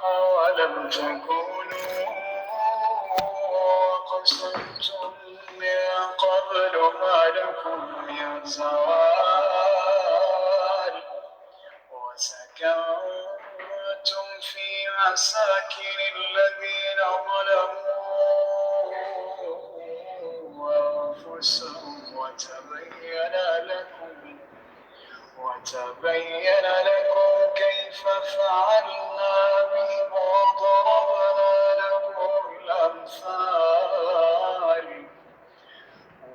أولم تكونوا أقسمتم من قبل ما لكم من زوال وسكنتم في مساكن الذين ظلموا أنفسهم وتبين لكم كيف فعلنا بهم وضربنا لكم الأمثال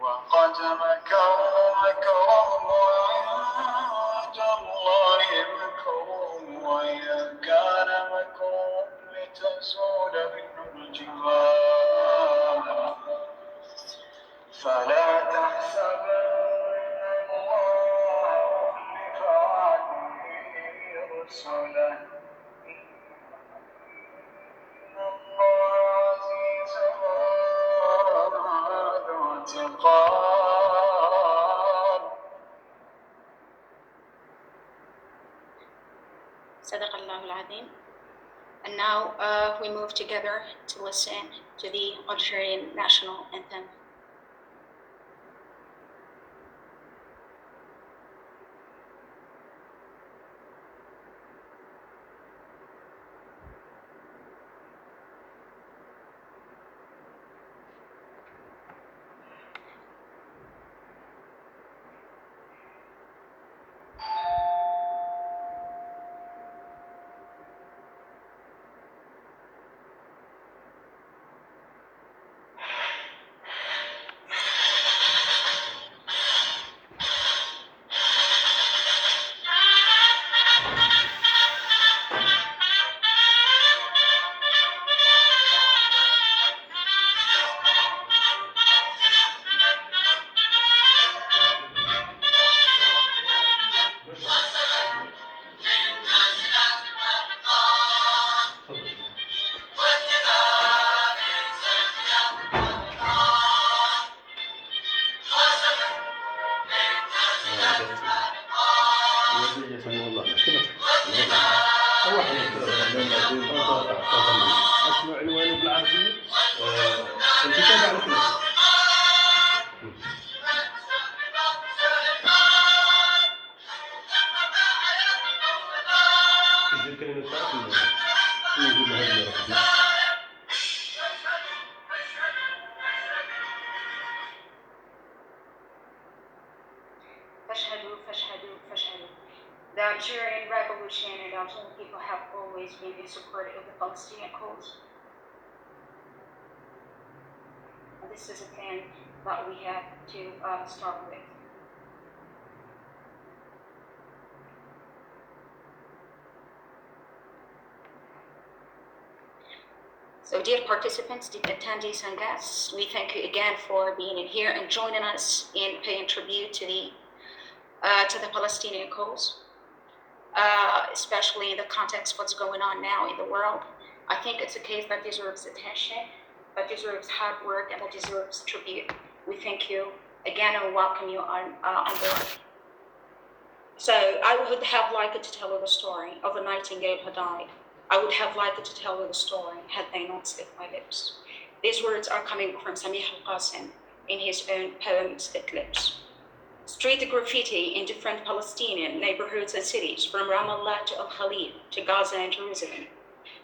وقد مكروا مكرهم وعند الله مكرهم وإن كان مكرهم لتزول منه الجبال فلا تحسبن الله مخلف وعده رسله إن الله عزيز ذو انتقام. صدق الله العظيم. And now we move together to listen to the Algerian national anthem. The Algerian Revolution and Algerian people have always been in support of the Palestinian cause. And this is a thing that we have to start with. So dear participants, dear attendees and guests, we thank you again for being in here and joining us in paying tribute to the Palestinian cause. Especially in the context of what's going on now in the world. I think it's a case that deserves attention, that deserves hard work, and that deserves tribute. We thank you again and welcome you on board. So I would have liked to tell you the story of a nightingale who died. I would have liked to tell you the story had they not slipped my lips. These words are coming from Samih al-Qassem in his own poem, Slit Lips. Street graffiti in different Palestinian neighborhoods and cities, from Ramallah to al Khalil to Gaza and Jerusalem,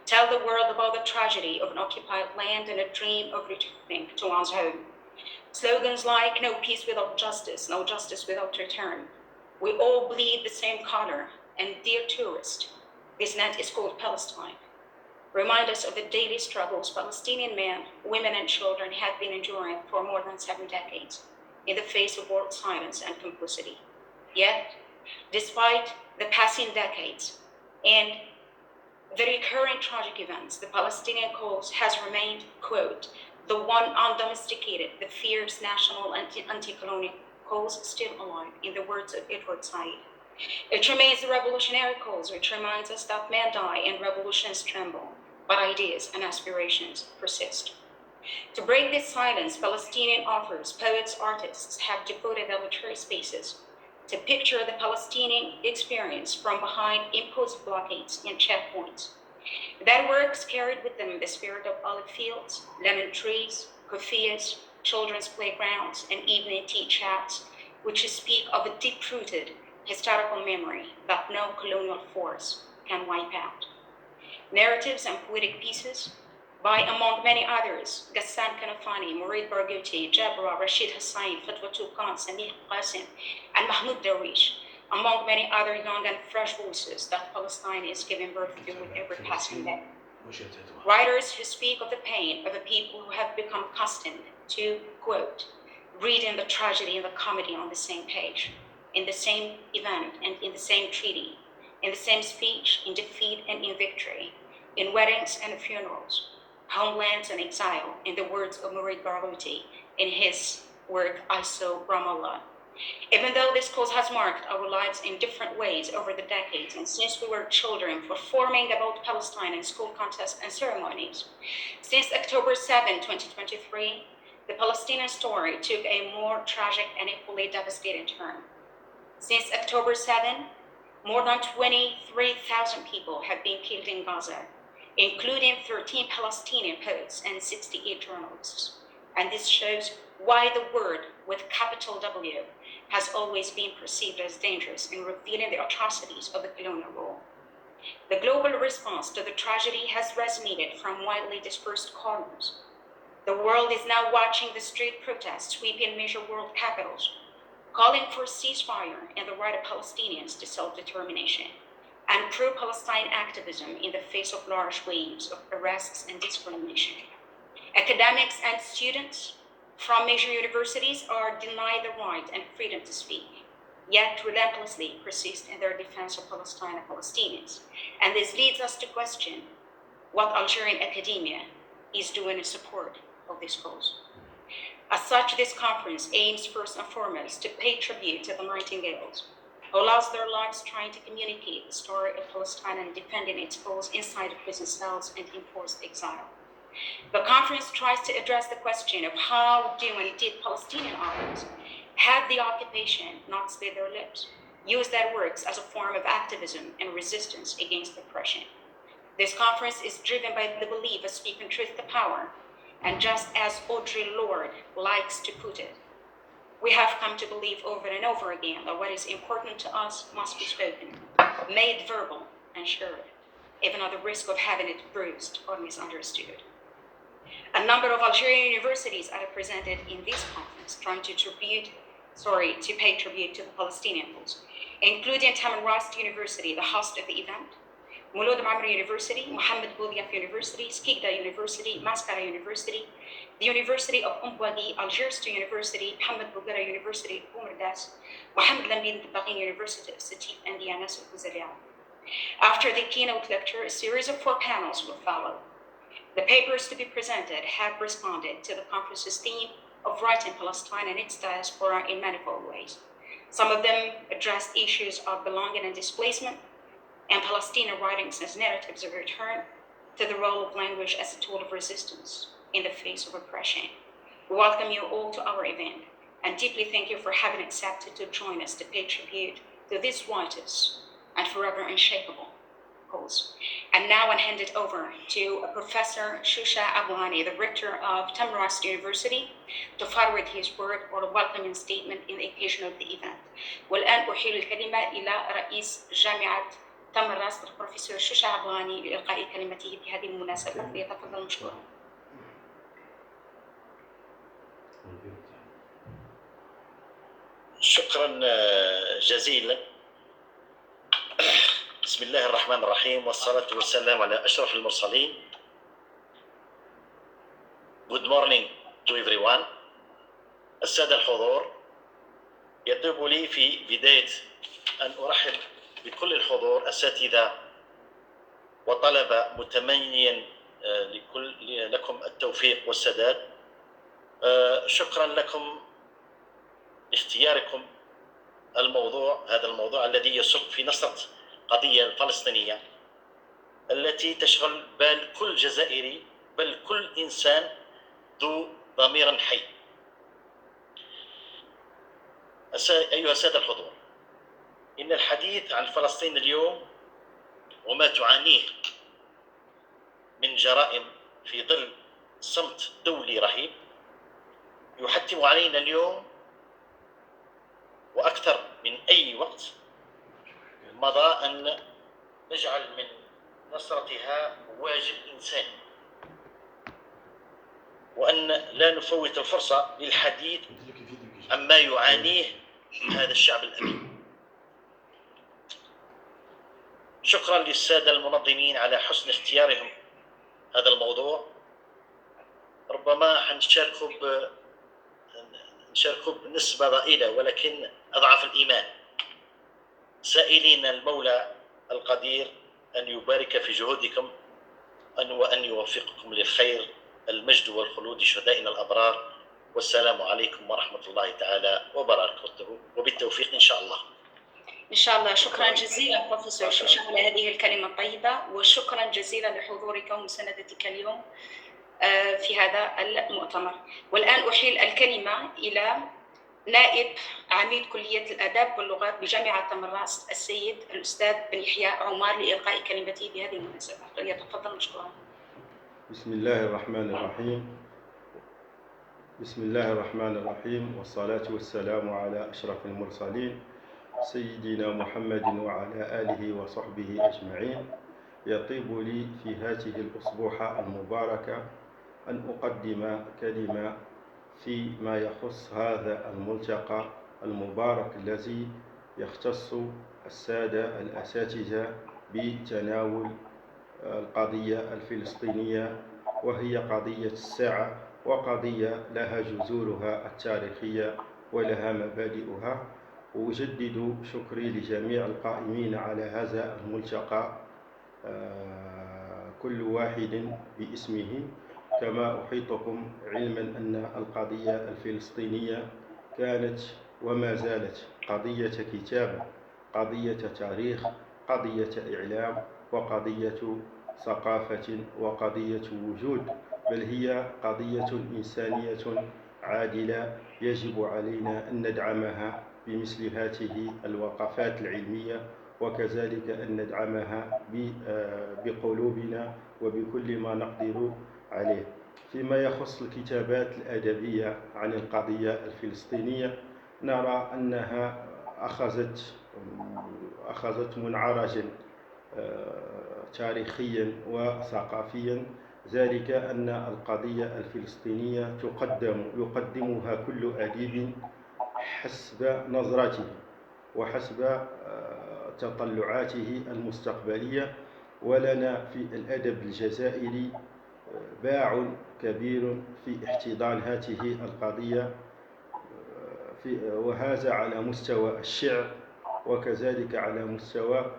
tell the world about the tragedy of an occupied land and a dream of returning to one's home. Slogans like "No peace without justice, no justice without return." We all bleed the same color, and dear tourist, this land is called Palestine. Remind us of the daily struggles Palestinian men, women, and children have been enduring for more than 7 decades. In the face of world silence and complicity. Yet, despite the passing decades and the recurring tragic events, the Palestinian cause has remained, quote, the one undomesticated, the fierce national anti-colonial cause still alive, in the words of Edward Said. It remains the revolutionary cause, which reminds us that men die and revolutions tremble, but ideas and aspirations persist. To break this silence, Palestinian authors, poets, artists have devoted their literary spaces to picture the Palestinian experience from behind imposed blockades and checkpoints. Their works carried with them the spirit of olive fields, lemon trees, kuffias, children's playgrounds, and evening tea chats, which speak of a deep-rooted historical memory that no colonial force can wipe out. Narratives and poetic pieces by, among many others, Ghassan Kanafani, Mourid Barghouti, Jabra, Rashid Hussein, Fadwa Tuqan, Samih, al-Qassim, and Mahmoud Darwish, among many other young and fresh voices that Palestine is giving birth to with every passing day. Writers who speak of the pain of a people who have become accustomed to, quote, reading the tragedy and the comedy on the same page, in the same event and in the same treaty, in the same speech, in defeat and in victory, in weddings and funerals, homelands and exile, in the words of Mourid Barghouti in his work, Saw Ramallah. Even though this cause has marked our lives in different ways over the decades, and since we were children, performing about Palestine in school contests and ceremonies, since October 7, 2023, the Palestinian story took a more tragic and equally devastating turn. Since October 7, more than 23,000 people have been killed in Gaza, including 13 Palestinian poets and 68 journalists. And this shows why the word with capital W has always been perceived as dangerous in revealing the atrocities of the colonial rule. The global response to the tragedy has resonated from widely dispersed corners. The world is now watching the street protests sweeping major world capitals, calling for ceasefire and the right of Palestinians to self-determination, and pro-Palestine activism in the face of large waves of arrests and discrimination. Academics and students from major universities are denied the right and freedom to speak, yet relentlessly persist in their defense of Palestine and Palestinians. And this leads us to question what Algerian academia is doing in support of this cause. As such, this conference aims first and foremost to pay tribute to the nightingales, who lost their lives trying to communicate the story of Palestine and defending its cause inside of prison cells and enforced exile. The conference tries to address the question of how do and did Palestinian authors, had the occupation not split their lips, use their works as a form of activism and resistance against oppression. This conference is driven by the belief of speaking truth to power, and just as Audre Lorde likes to put it, we have come to believe over and over again that what is important to us must be spoken, made verbal and shared, even at the risk of having it bruised or misunderstood. A number of Algerian universities are represented in this conference trying to pay tribute to the Palestinian cause, including Tamanrasset University, the host of the event, Mourid Barghouti University, Mohammed Boudiaf University, Skikda University, Mascara University, the University of Umbwagi, Algiers University, Mohammed Bouguera University of Boumerdès, Mohammed Lamine Baghin University of Sétif, and the Anas of Bouzalia. After the keynote lecture, a series of 4 panels will follow. The papers to be presented have responded to the conference's theme of writing Palestine and its diaspora in manifold ways. Some of them addressed issues of belonging and displacement, and Palestinian writings as narratives of return to the role of language as a tool of resistance in the face of oppression. We welcome you all to our event and deeply thank you for having accepted to join us to pay tribute to this righteous and forever unshakable cause. And now I hand it over to Professor Shusha Abouani, the rector of Tamanrasset University, to forward his word or a welcoming statement in the occasion of the event. والآن أحيل الكلمة إلى رئيس جامعة تمنراسset البروفيسور شوشة عبواني لإلقاء كلمته بهذه المناسبة فليتفضل مشكورا. شكرا جزيلا. بسم الله الرحمن الرحيم والصلاة والسلام على أشرف المرسلين. Good morning to everyone. السادة الحضور، يطيب لي في بداية أن أرحب بكل الحضور أساتذة وطلبة متمنيا لكم التوفيق والسداد. شكرا لكم اختياركم هذا الموضوع الذي يصب في نصرة قضية الفلسطينية التي تشغل بال كل جزائري بل كل إنسان ذو ضمير حي. أيها السادة الحضور، إن الحديث عن فلسطين اليوم وما تعانيه من جرائم في ظل صمت دولي رهيب يحتم علينا اليوم وأكثر من أي وقت مضى أن نجعل من نصرتها واجب إنساني، وأن لا نفوت الفرصة للحديث عما يعانيه هذا الشعب الأمين. شكرا للسادة المنظمين على حسن اختيارهم هذا الموضوع. ربما نشاركوا بنسبة ضئيلة ولكن أضعف الإيمان، سائلين المولى القدير أن يبارك في جهودكم وأن يوفقكم للخير. المجد والخلود شهدائنا الأبرار، والسلام عليكم ورحمة الله تعالى وبركاته، وبالتوفيق إن شاء الله. إن شاء الله. شكرا جزيلا بروفيسور شوشة على هذه الكلمة الطيبة، وشكرا جزيلا لحضورك ومساندتك اليوم في هذا المؤتمر. والآن أحيل الكلمة إلى نائب عميد كلية الآداب واللغات بجامعة تمراس السيد الأستاذ بن يحيى عمار لإلقاء كلمته بهذه المناسبة، فليتفضل مشكورا. بسم الله الرحمن الرحيم. بسم الله الرحمن الرحيم، والصلاة والسلام على أشرف المرسلين سيدنا محمد وعلى آله وصحبه أجمعين. يطيب لي في هذه الأسبوعة المباركة أن أقدم كلمة فيما يخص هذا الملتقى المبارك الذي يختص السادة الأساتذة بتناول القضية الفلسطينية، وهي قضية الساعة، وقضية لها جذورها التاريخية ولها مبادئها. أجدد شكري لجميع القائمين على هذا الملتقى كل واحد باسمه، كما أحيطكم علما أن القضية الفلسطينية كانت وما زالت قضية كتابة، قضية تاريخ، قضية إعلام، وقضية ثقافة، وقضية وجود، بل هي قضية إنسانية عادلة يجب علينا أن ندعمها بمثل هذه الوقفات العلمية، وكذلك أن ندعمها بقلوبنا وبكل ما نقدر عليه. فيما يخص الكتابات الأدبية عن القضية الفلسطينية، نرى أنها أخذت منعرجا تاريخيا وثقافيا، ذلك أن القضية الفلسطينية يقدمها كل أديب حسب نظرته وحسب تطلعاته المستقبلية. ولنا في الأدب الجزائري باع كبير في احتضان هذه القضية، وهذا على مستوى الشعر وكذلك على مستوى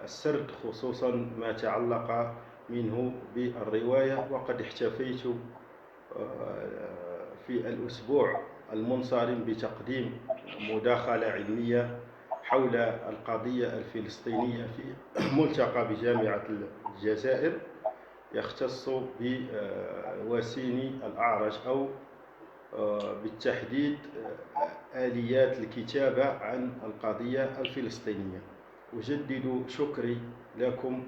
السرد، خصوصا ما تعلق منه بالرواية. وقد احتفيت في الأسبوع المنصرم بتقديم مداخلة علمية حول القضية الفلسطينية في ملتقى بجامعة الجزائر يختص بوسيم الأعرج، أو بالتحديد آليات الكتابة عن القضية الفلسطينية. أجدد شكري لكم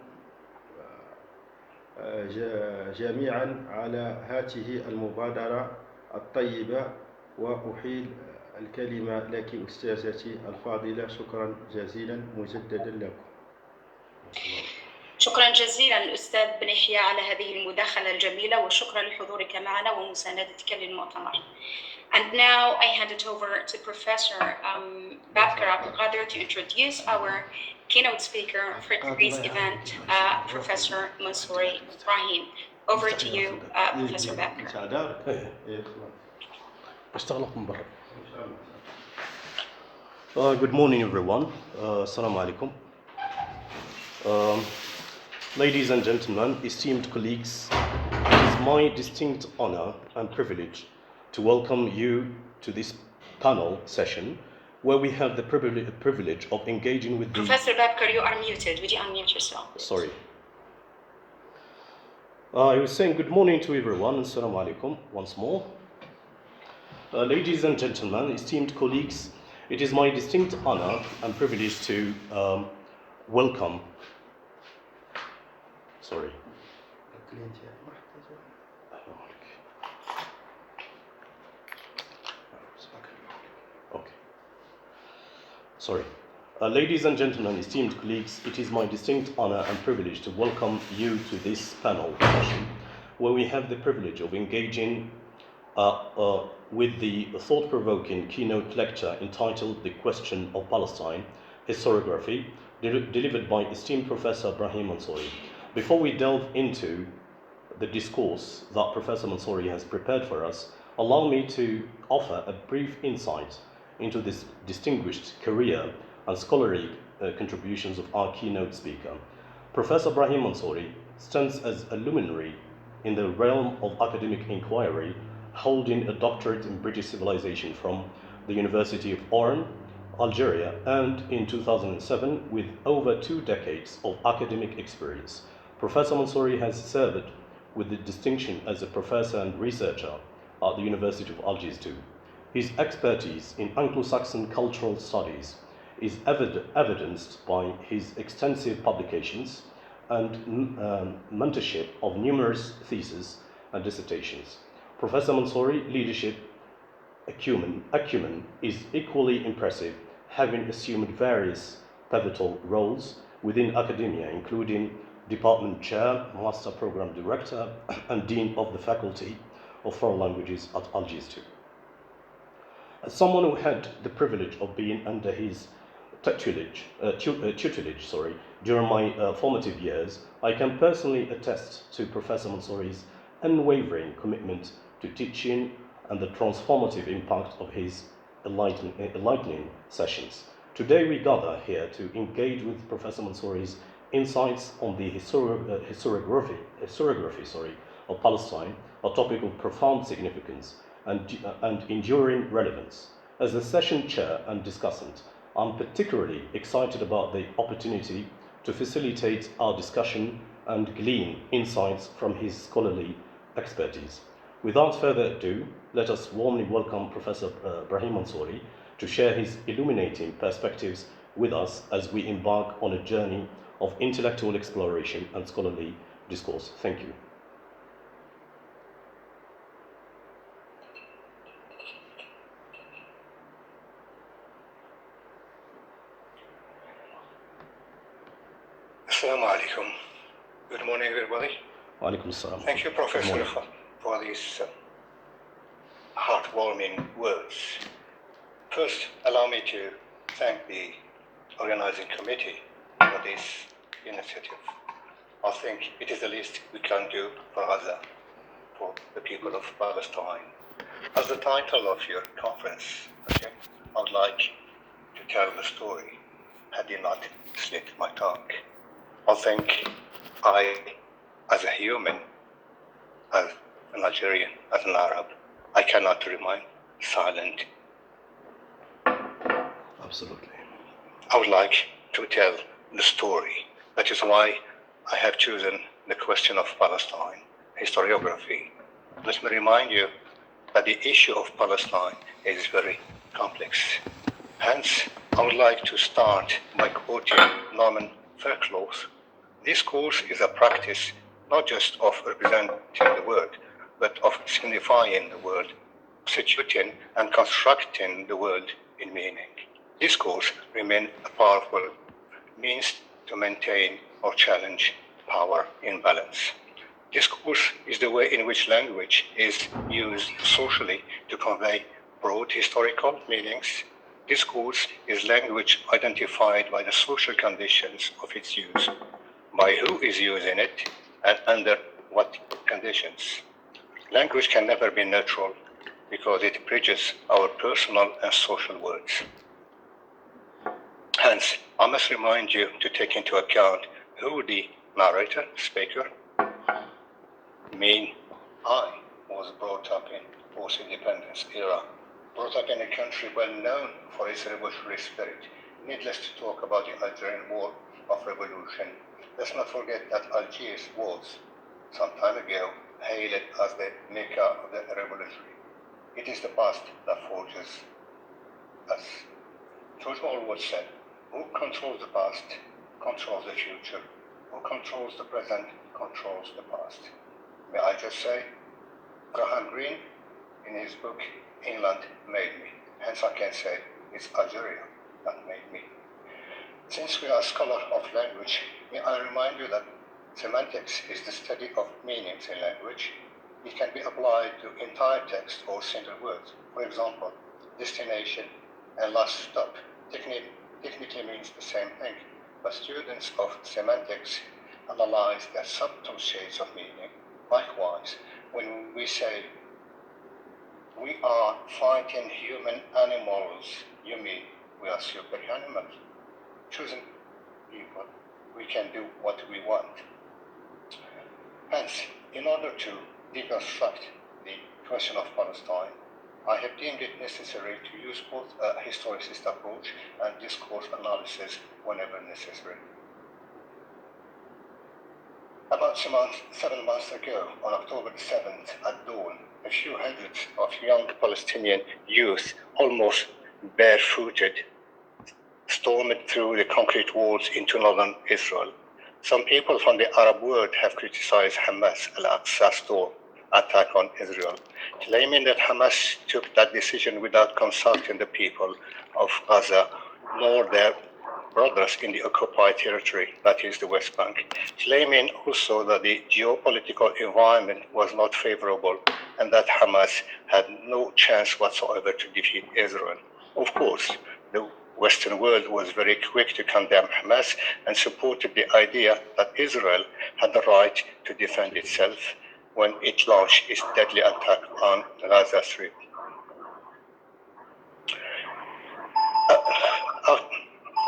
جميعا على هذه المبادرة الطيبة، وأحيل الكلمة لك أستاذتي الفاضلة. شكرا جزيلا مجددا لكم. شكرا جزيلا الأستاذ بن يحيى على هذه المداخلة الجميلة، وشكرا لحضورك معنا ومساندتك للمؤتمر. And now I hand it over to Professor Bakr Abdelkader to introduce our keynote speaker for today's event, Professor Mansouri Ibrahim. Over to you, Professor Bakr. Good morning, everyone. Assalamu alaikum. Ladies and gentlemen, esteemed colleagues, it is my distinct honor and privilege to welcome you to this panel session where we have the privilege of engaging with Professor Bakr, you are muted. Would you unmute yourself, please? Sorry. I was saying good morning to everyone, and assalamu alaikum once more. Ladies and gentlemen, esteemed colleagues, it is my distinct honor and privilege to welcome Okay. Sorry. Ladies and gentlemen, esteemed colleagues, it is my distinct honor and privilege to welcome you to this panel session, where we have the privilege of engaging with the thought-provoking keynote lecture entitled The Question of Palestine, Historiography, delivered by esteemed Professor Brahim Mansouri. Before we delve into the discourse that Professor Mansouri has prepared for us, allow me to offer a brief insight into this distinguished career and scholarly contributions of our keynote speaker. Professor Brahim Mansouri stands as a luminary in the realm of academic inquiry, holding a doctorate in British civilization from the University of Oran, Algeria, and in 2007, with over 2 decades of academic experience, Professor Mansouri has served with the distinction as a professor and researcher at the University of Algiers too. His expertise in Anglo-Saxon cultural studies is evidenced by his extensive publications and mentorship of numerous theses and dissertations. Professor Mansouri's leadership acumen is equally impressive, having assumed various pivotal roles within academia, including Department Chair, Master Program Director, and Dean of the Faculty of Foreign Languages at Algiers too. As someone who had the privilege of being under his tutelage during my formative years, I can personally attest to Professor Mansouri's unwavering commitment to teaching and the transformative impact of his enlightening sessions. Today we gather here to engage with Professor Mansouri's insights on the historiography of Palestine, a topic of profound significance and enduring relevance. As the session chair and discussant, I'm particularly excited about the opportunity to facilitate our discussion and glean insights from his scholarly expertise. Without further ado, let us warmly welcome Professor Brahim Mansouri to share his illuminating perspectives with us as we embark on a journey of intellectual exploration and scholarly discourse. Thank you. Assalamu alaikum. Good morning, everybody. Wa alaikum assalam. Thank you, Professor, for these heartwarming words. First, allow me to thank the organizing committee for this initiative. I think it is the least we can do for Gaza, for the people of Palestine. As the title of your conference, okay, I would like to tell the story, had you not slit my tongue. I think I, as a human, as an Algerian, as an Arab, I cannot remain silent. Absolutely. I would like to tell the story. That is why I have chosen the question of Palestine, historiography. Let me remind you that the issue of Palestine is very complex. Hence, I would like to start by quoting Norman Fairclough. This course is a practice not just of representing the word, but of signifying the word, substituting and constructing the word in meaning. This course remains a powerful means to maintain or challenge power imbalance. Discourse is the way in which language is used socially to convey broad historical meanings. Discourse is language identified by the social conditions of its use, by who is using it, and under what conditions. Language can never be neutral because it bridges our personal and social worlds. Hence, I must remind you to take into account who the narrator, speaker, mean. I was brought up in post-independence era, brought up in a country well known for its revolutionary spirit. Needless to talk about the Algerian War of Revolution. Let's not forget that Algiers was, some time ago, hailed as the Mecca of the revolutionary. It is the past that forges us. George Orwell said, who controls the past controls the future. who controls the present controls the past. May I just say, Graham Greene, in his book, England Made Me, hence I can say it's Algeria that made me. Since we are a scholar of language, may I remind you that semantics is the study of meanings in language. It can be applied to entire text or single words. For example, destination and last stop technically means the same thing, but students of semantics analyze their subtle shades of meaning. Likewise, when we say we are fighting human animals, you mean we are super animals, choosing people, we can do what we want. Hence, in order to deconstruct the question of Palestine, I have deemed it necessary to use both a historicist approach and discourse analysis whenever necessary. About 7 months ago, on October 7th at dawn, a few hundreds of young Palestinian youth, almost barefooted, stormed through the concrete walls into northern Israel. Some people from the Arab world have criticized Hamas' al-Aqsa storm attack on Israel, claiming that Hamas took that decision without consulting the people of Gaza nor their brothers in the occupied territory, that is the West Bank, claiming also that the geopolitical environment was not favorable and that Hamas had no chance whatsoever to defeat Israel. Of course, the Western world was very quick to condemn Hamas and supported the idea that Israel had the right to defend itself when it launched its deadly attack on Gaza Strip.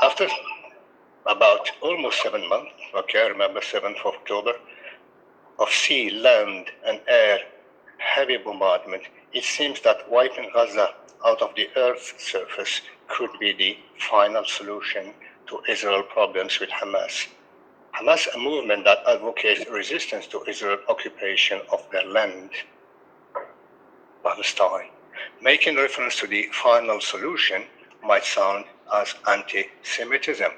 After about almost 7 months, okay, I remember 7th of October, of sea, land, and air heavy bombardment, it seems that wiping Gaza out of the Earth's surface could be the final solution to Israel's problems with Hamas. Hamas, a movement that advocates resistance to Israel's occupation of their land, Palestine. Making reference to the final solution might sound as anti-Semitism.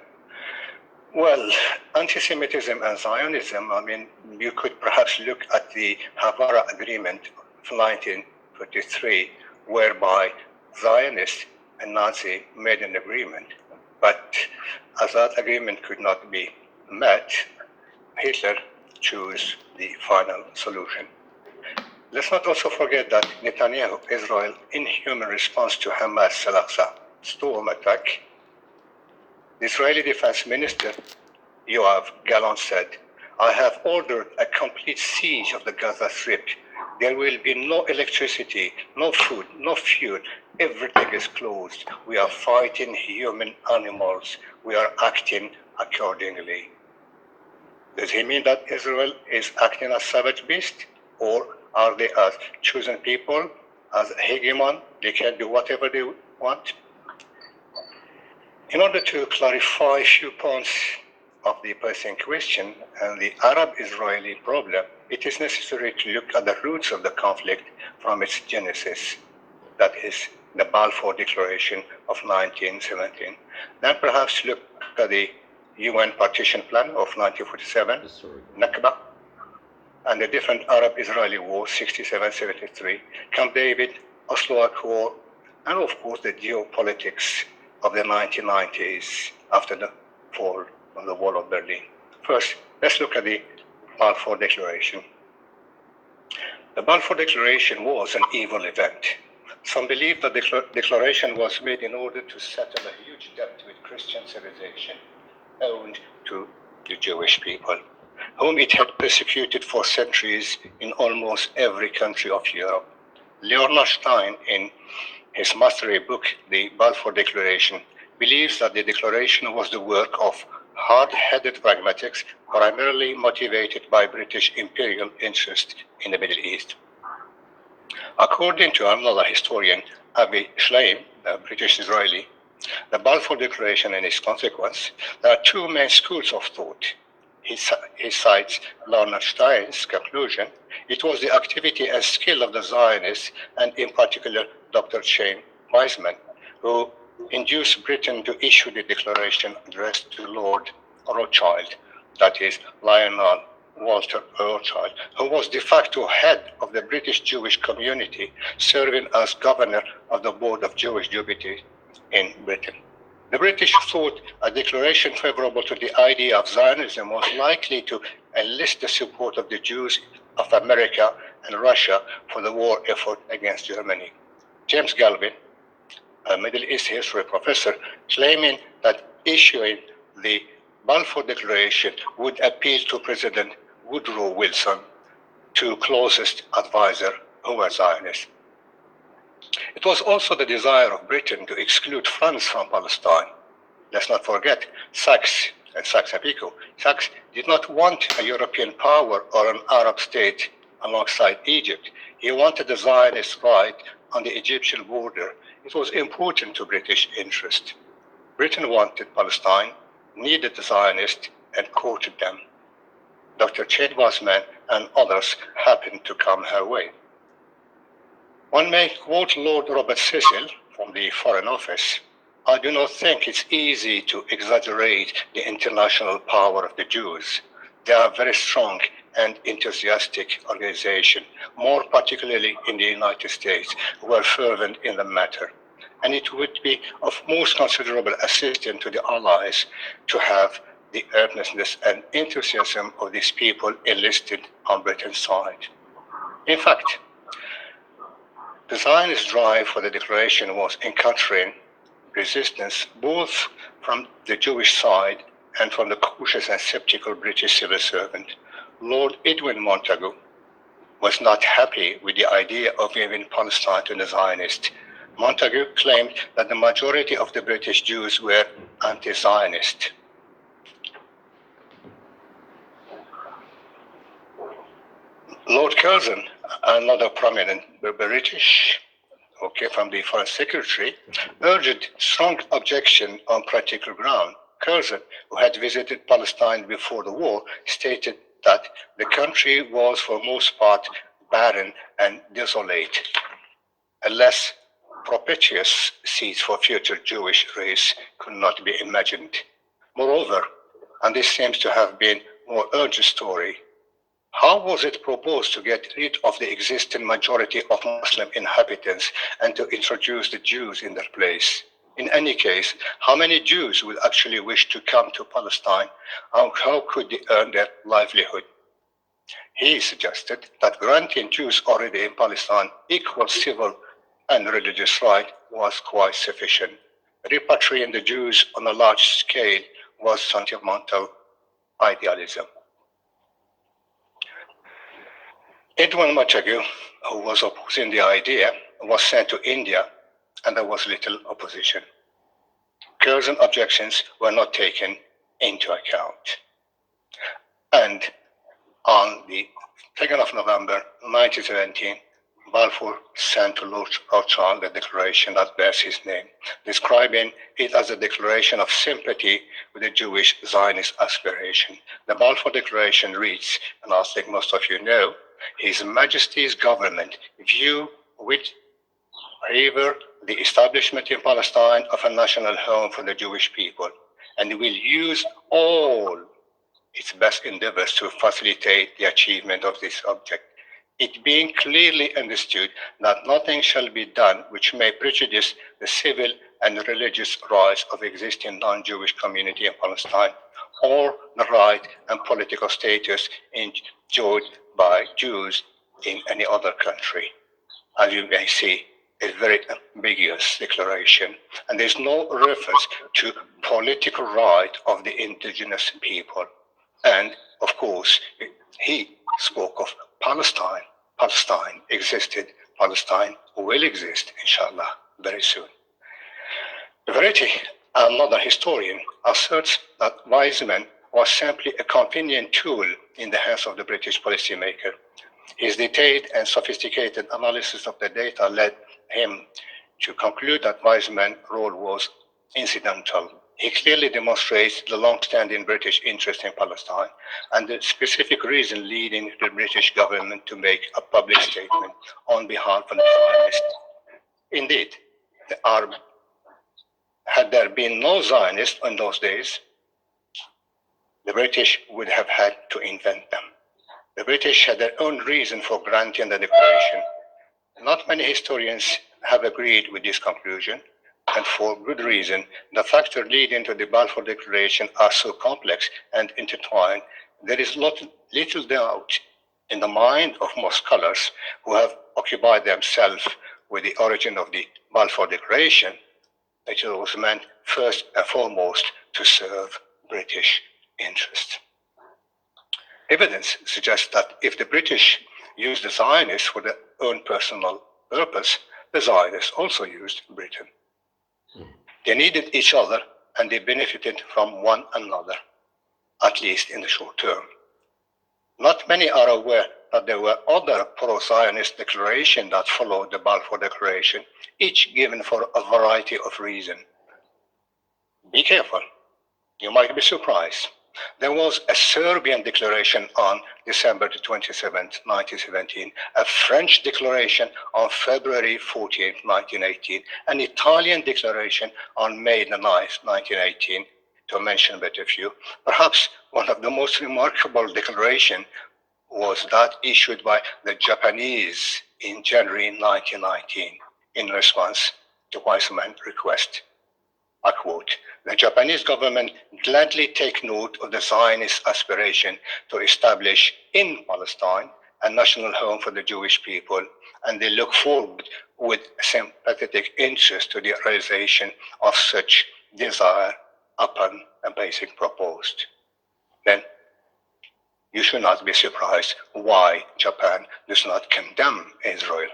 Well, anti-Semitism and Zionism, I mean, you could perhaps look at the Havara Agreement of 1943, whereby Zionists and Nazis made an agreement. But as that agreement could not be met, Hitler chose the final solution. Let's not also forget that Netanyahu, Israel's inhuman response to Hamas' Al-Aqsa storm attack, the Israeli Defense Minister, Yoav Gallant, said, "I have ordered a complete siege of the Gaza Strip. There will be no electricity, no food, no fuel. Everything is closed. We are fighting human animals. We are acting accordingly." Does he mean that Israel is acting as savage beast? Or are they as chosen people, as a hegemon? They can do whatever they want? In order to clarify a few points of the pressing question and the Arab-Israeli problem, it is necessary to look at the roots of the conflict from its genesis, that is, the Balfour Declaration of 1917. Then perhaps look at the UN Partition Plan of 1947, Nakba, and the different Arab-Israeli wars, 67-73, Camp David, Oslo Accord, and of course the geopolitics of the 1990s after the fall of the Wall of Berlin. First, let's look at the Balfour Declaration. The Balfour Declaration was an evil event. Some believe that the declaration was made in order to settle a huge debt with Christian civilization owed to the Jewish people, whom it had persecuted for centuries in almost every country of Europe. Leonard Stein, in his mastery book, The Balfour Declaration, believes that the declaration was the work of hard-headed pragmatics, primarily motivated by British imperial interest in the Middle East. According to Ramallah historian Avi Shleim, a British Israeli, the Balfour Declaration and its consequence, there are two main schools of thought. He cites Leonard Stein's conclusion. It was the activity and skill of the Zionists, and in particular Dr. Chaim Weizmann, who induced Britain to issue the declaration addressed to Lord Rothschild, that is Lionel Walter Rothschild, who was de facto head of the British Jewish community, serving as governor of the Board of Jewish Deputies in Britain. The British thought a declaration favorable to the idea of Zionism was likely to enlist the support of the Jews of America and Russia for the war effort against Germany. James Galvin, a Middle East history professor, claiming that issuing the Balfour Declaration would appeal to President Woodrow Wilson, to closest advisor who was Zionist. It was also the desire of Britain to exclude France from Palestine. Let's not forget Sykes and Sykes-Picot. Sykes did not want a European power or an Arab state alongside Egypt. He wanted the Zionist right on the Egyptian border. It was important to British interest. Britain wanted Palestine, needed the Zionists, and courted them. Dr. Chet Wasman and others happened to come her way. One may quote Lord Robert Cecil from the Foreign Office. I do not think it's easy to exaggerate the international power of the Jews. They are a very strong and enthusiastic organization, more particularly in the United States, who are fervent in the matter. And it would be of most considerable assistance to the Allies to have the earnestness and enthusiasm of these people enlisted on Britain's side. In fact, the Zionist drive for the declaration was encountering resistance both from the Jewish side and from the cautious and skeptical British civil servant. Lord Edwin Montagu was not happy with the idea of giving Palestine to the Zionists. Montagu claimed that the majority of the British Jews were anti-Zionist. Lord Curzon, another prominent British, from the Foreign Secretary, urged strong objection on practical ground. Curzon, who had visited Palestine before the war, stated that the country was for most part barren and desolate. A less propitious seat for future Jewish race could not be imagined. Moreover, and this seems to have been more urgent story, how was it proposed to get rid of the existing majority of Muslim inhabitants and to introduce the Jews in their place? In any case, how many Jews would actually wish to come to Palestine, and how could they earn their livelihood? He suggested that granting Jews already in Palestine equal civil and religious rights was quite sufficient. Repatriating the Jews on a large scale was sentimental idealism. Edwin Montagu, who was opposing the idea, was sent to India, and there was little opposition. Curzon objections were not taken into account. And on the 2nd of November 1917, Balfour sent to Lord Rothschild a declaration that bears his name, describing it as a declaration of sympathy with the Jewish Zionist aspiration. The Balfour Declaration reads, and I think most of you know, His Majesty's government view with favor the establishment in Palestine of a national home for the Jewish people, and will use all its best endeavors to facilitate the achievement of this object, it being clearly understood that nothing shall be done which may prejudice the civil and religious rights of existing non-Jewish community in Palestine, or the right and political status enjoyed by Jews in any other country. As you may see, a very ambiguous declaration, and there's no reference to political right of the indigenous people. And of course, he spoke of Palestine. Palestine existed. Palestine will exist, inshallah, very soon. Verity, another historian, asserts that Weizmann was simply a convenient tool in the hands of the British policymaker. His detailed and sophisticated analysis of the data led him to conclude that Weizmann's role was incidental. He clearly demonstrates the long-standing British interest in Palestine and the specific reason leading the British government to make a public statement on behalf of the Zionists. Indeed, had there been no Zionists in those days, the British would have had to invent them. The British had their own reason for granting the declaration. Not many historians have agreed with this conclusion, and for good reason. The factors leading to the Balfour Declaration are so complex and intertwined, there is little doubt in the mind of most scholars who have occupied themselves with the origin of the Balfour Declaration that it was meant first and foremost to serve British interests. Evidence suggests that if the British used the Zionists for their own personal purpose, the Zionists also used Britain. They needed each other and they benefited from one another, at least in the short term. Not many are aware that there were other pro-Zionist declarations that followed the Balfour Declaration, each given for a variety of reasons. Be careful, you might be surprised. There was a Serbian declaration on December 27, 1917, a French declaration on February 14, 1918, an Italian declaration on May 9, 1918, to mention but a few. Perhaps one of the most remarkable declarations was that issued by the Japanese in January 1919 in response to Weizmann's request. I quote, "The Japanese government gladly take note of the Zionist aspiration to establish in Palestine a national home for the Jewish people, and they look forward with sympathetic interest to the realization of such desire upon a basic proposed." Then, you should not be surprised why Japan does not condemn Israel.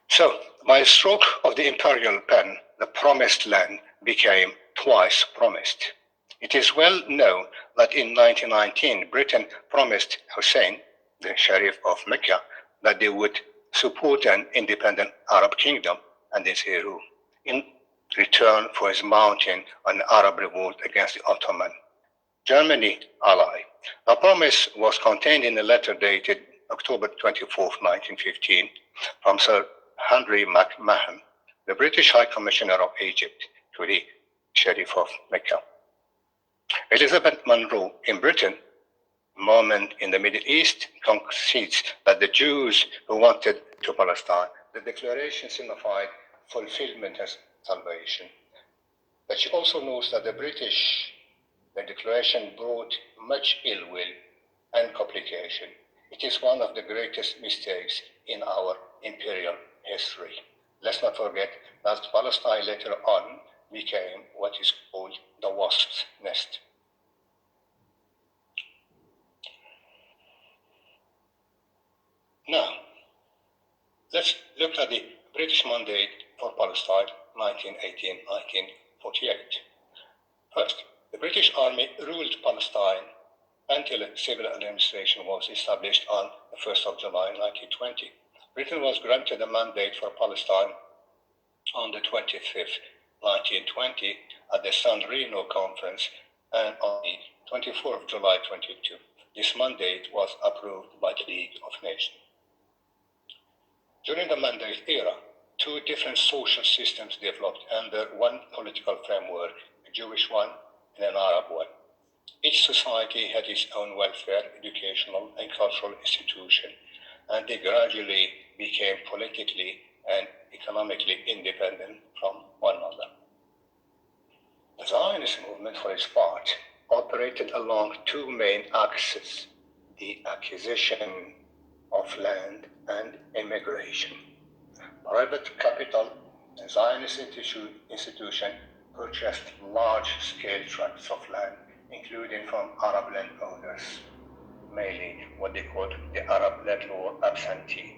So, by a stroke of the imperial pen, the promised land became twice promised. It is well known that in 1919, Britain promised Hussein, the Sharif of Mecca, that they would support an independent Arab kingdom and its hero in return for his mounting an Arab revolt against the Ottoman Germany ally. The promise was contained in a letter dated October 24, 1915, from Sir Henry McMahon, the British High Commissioner of Egypt, to the Sharif of Mecca. Elizabeth Monroe in Britain, moment in the Middle East, concedes that the Jews who wanted to Palestine, the declaration signified fulfillment as salvation. But she also knows that the declaration brought much ill will and complication. It is one of the greatest mistakes in our imperial history. Let's not forget that Palestine later on became what is called the wasp's nest. Now, let's look at the British mandate for Palestine, 1918-1948. First, the British Army ruled Palestine until a civil administration was established on the 1st of July 1920. Britain was granted a mandate for Palestine on the 25th, 1920 at the San Reno Conference, and on the 24th of July 22. This mandate was approved by the League of Nations. During the mandate era, two different social systems developed under one political framework, a Jewish one and an Arab one. Each society had its own welfare, educational, and cultural institution, and they gradually became politically and economically independent from one another. The Zionist movement, for its part, operated along two main axes: the acquisition of land and immigration. Private capital and Zionist institution purchased large-scale tracts of land, including from Arab landowners, mainly what they called the Arab landlord absentee.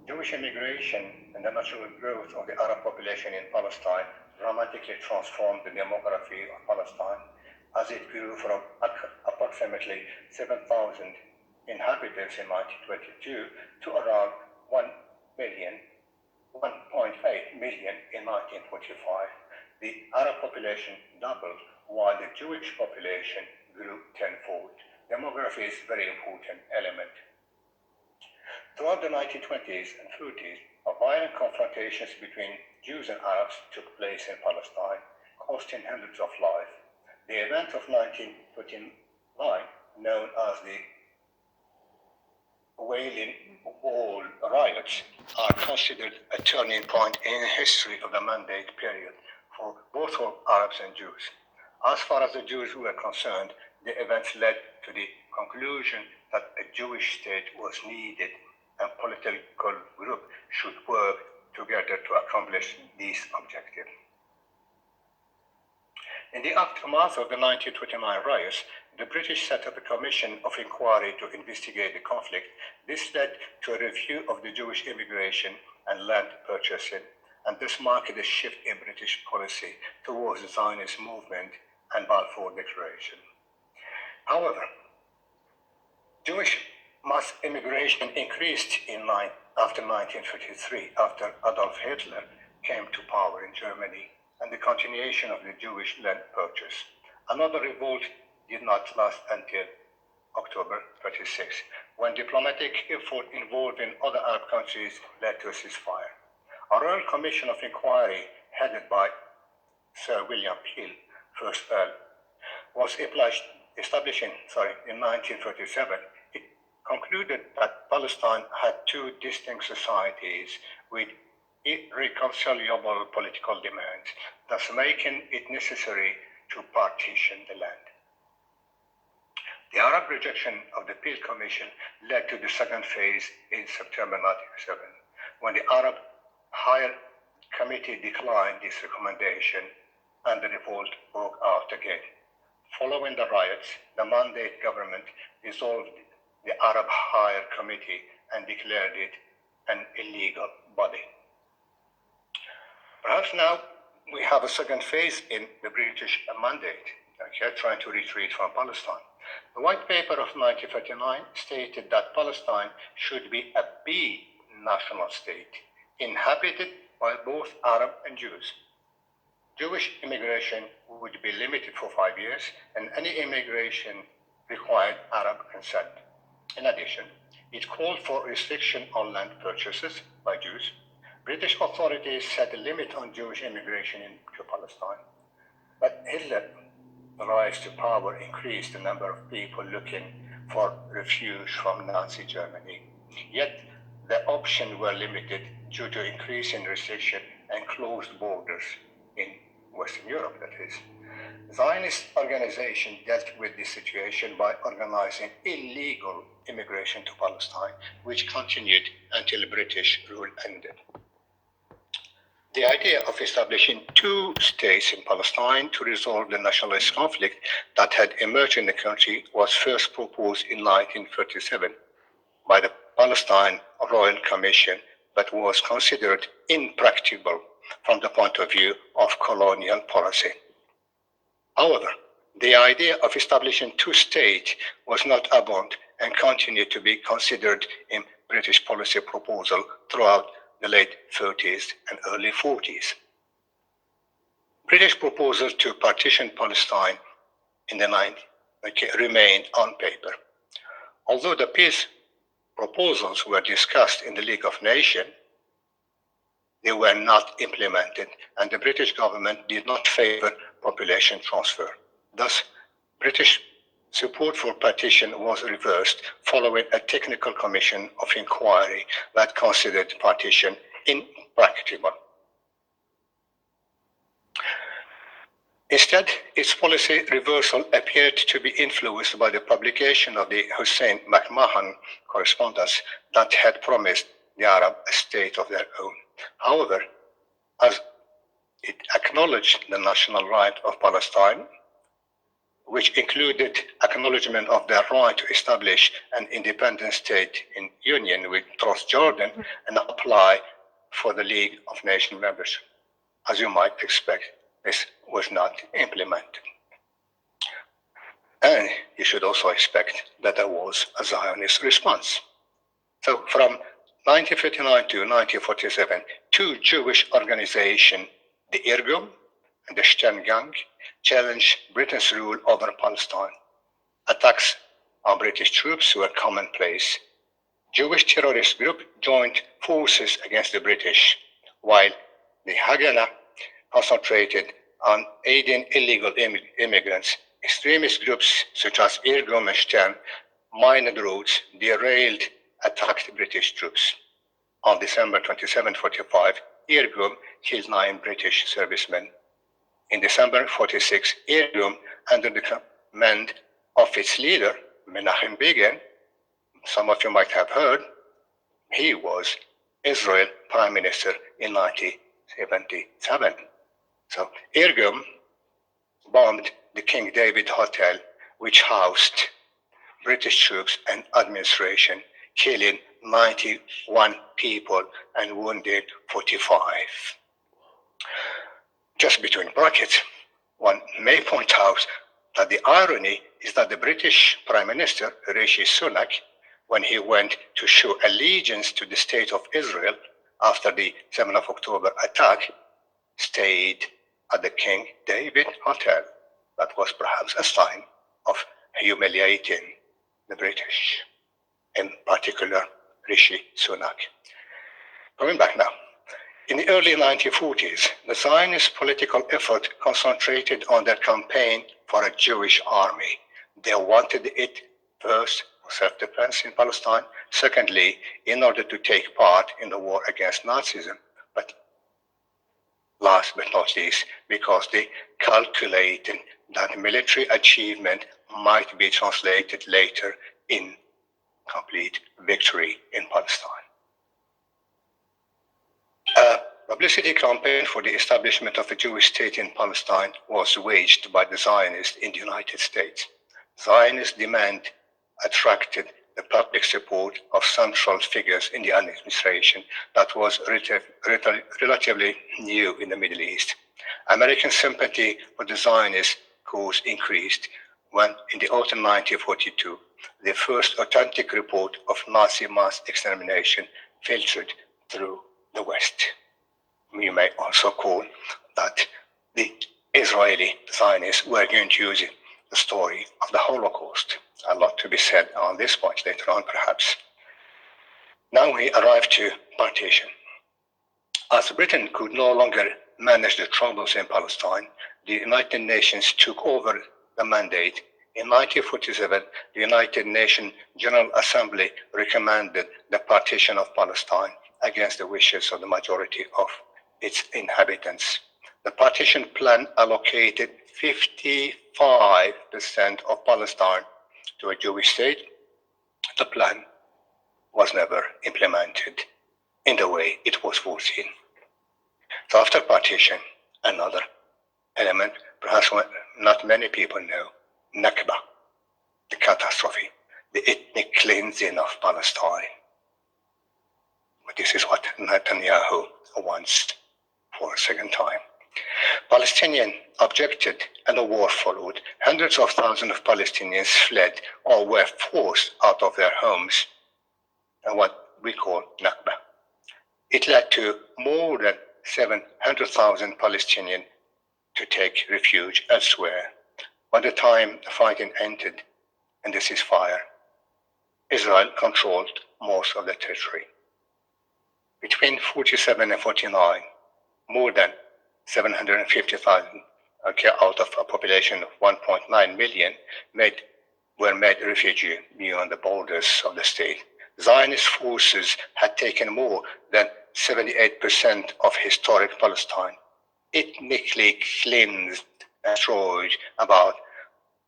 Jewish immigration and the natural growth of the Arab population in Palestine dramatically transformed the demography of Palestine, as it grew from approximately 7,000 inhabitants in 1922 to around 1.8 million in 1945. The Arab population doubled while the Jewish population grew tenfold. Demography is a very important element. Throughout the 1920s and 30s, violent confrontations between Jews and Arabs took place in Palestine, costing hundreds of lives. The event of 1929, known as the Wailing Wall riots, are considered a turning point in the history of the Mandate period for both Arabs and Jews. As far as the Jews were concerned, the events led to the conclusion that a Jewish state was needed and political group should work together to accomplish these objectives. In the aftermath of the 1929 riots, the British set up a commission of inquiry to investigate the conflict. This led to a review of the Jewish immigration and land purchasing, and this marked a shift in British policy towards the Zionist movement and Balfour Declaration. However, Jewish mass immigration increased after 1933, after Adolf Hitler came to power in Germany, and the continuation of the Jewish land purchase. Another revolt did not last until October 36, when diplomatic effort involving other Arab countries led to a ceasefire. A Royal Commission of Inquiry, headed by Sir William Peel, First Earl, was established in 1937. It concluded that Palestine had two distinct societies with irreconcilable political demands, thus making it necessary to partition the land. The Arab rejection of the Peel Commission led to the second phase in September 1997, when the Arab Higher Committee declined this recommendation and the revolt broke out again. Following the riots, the Mandate government dissolved the Arab Higher Committee and declared it an illegal body. Perhaps now we have a second phase in the British Mandate, trying to retreat from Palestine. The White Paper of 1939 stated that Palestine should be a bi-national state, inhabited by both Arab and Jews. Jewish immigration would be limited for 5 years, and any immigration required Arab consent. In addition, it called for restriction on land purchases by Jews. British authorities set a limit on Jewish immigration into Palestine, but Hitler's rise to power increased the number of people looking for refuge from Nazi Germany. Yet the options were limited due to increasing restriction and closed borders in Western Europe, that is. Zionist organization dealt with this situation by organizing illegal immigration to Palestine, which continued until British rule ended. The idea of establishing two states in Palestine to resolve the nationalist conflict that had emerged in the country was first proposed in 1937 by the Palestine Royal Commission, but was considered impracticable from the point of view of colonial policy. However, the idea of establishing two states was not abandoned and continued to be considered in British policy proposal throughout the late 30s and early 40s. British proposals to partition Palestine in the 90s remained on paper. Although the peace proposals were discussed in the League of Nations, they were not implemented, and the British government did not favor population transfer. Thus, British support for partition was reversed following a technical commission of inquiry that considered partition impracticable. Instead, its policy reversal appeared to be influenced by the publication of the Hussein McMahon correspondence that had promised the Arab a state of their own. However, as it acknowledged the national right of Palestine, which included acknowledgement of their right to establish an independent state in union with Transjordan and apply for the League of Nations membership. As you might expect, this was not implemented. And you should also expect that there was a Zionist response. So from 1959 to 1947, two Jewish organizations, the Irgun and the Sterngang, challenged Britain's rule over Palestine. Attacks on British troops were commonplace. Jewish terrorist groups joined forces against the British, while the Haganah concentrated on aiding illegal immigrants. Extremist groups such as Irgun and Stern mined roads, derailed, attacked British troops. On December 27, 45, Irgun killed 9 British servicemen. In December 46, Irgun, under the command of its leader, Menachem Begin, some of you might have heard, he was Israel Prime Minister in 1977. So Irgun bombed the King David Hotel, which housed British troops and administration, killing 91 people and wounded 45. Just between brackets, one may point out that the irony is that the British Prime Minister, Rishi Sunak, when he went to show allegiance to the State of Israel after the 7th of October attack, stayed at the King David Hotel. That was perhaps a sign of humiliating the British, in particular Rishi Sunak. Going back now, in the early 1940s, the Zionist political effort concentrated on their campaign for a Jewish army. They wanted it first for self-defense in Palestine, secondly, in order to take part in the war against Nazism, but last but not least, because they calculated that military achievement might be translated later in complete victory in Palestine. A publicity campaign for the establishment of a Jewish state in Palestine was waged by the Zionists in the United States. Zionist demand attracted the public support of central figures in the administration that was relatively new in the Middle East. American sympathy for the Zionist cause increased when, in the autumn 1942, the first authentic report of Nazi mass extermination filtered through the West. We may also call that the Israeli Zionists were going to use the story of the Holocaust. A lot to be said on this point later on, perhaps. Now we arrive to partition. As Britain could no longer manage the troubles in Palestine, the United Nations took over the mandate. In 1947, the United Nations General Assembly recommended the partition of Palestine against the wishes of the majority of its inhabitants. The partition plan allocated 55% of Palestine to a Jewish state. The plan was never implemented in the way it was foreseen. So after partition, another element, perhaps not many people know, Nakba, the catastrophe, the ethnic cleansing of Palestine. But this is what Netanyahu wants for a second time. Palestinians objected and a war followed. Hundreds of thousands of Palestinians fled or were forced out of their homes, and what we call Nakba. It led to more than 700,000 Palestinians to take refuge elsewhere. By the time the fighting ended and the ceasefire, Israel controlled most of the territory. Between 47 and 49, more than 750,000 out of a population of 1.9 million were made refugees beyond the borders of the state. Zionist forces had taken more than 78% of historic Palestine, ethnically cleansed and destroyed about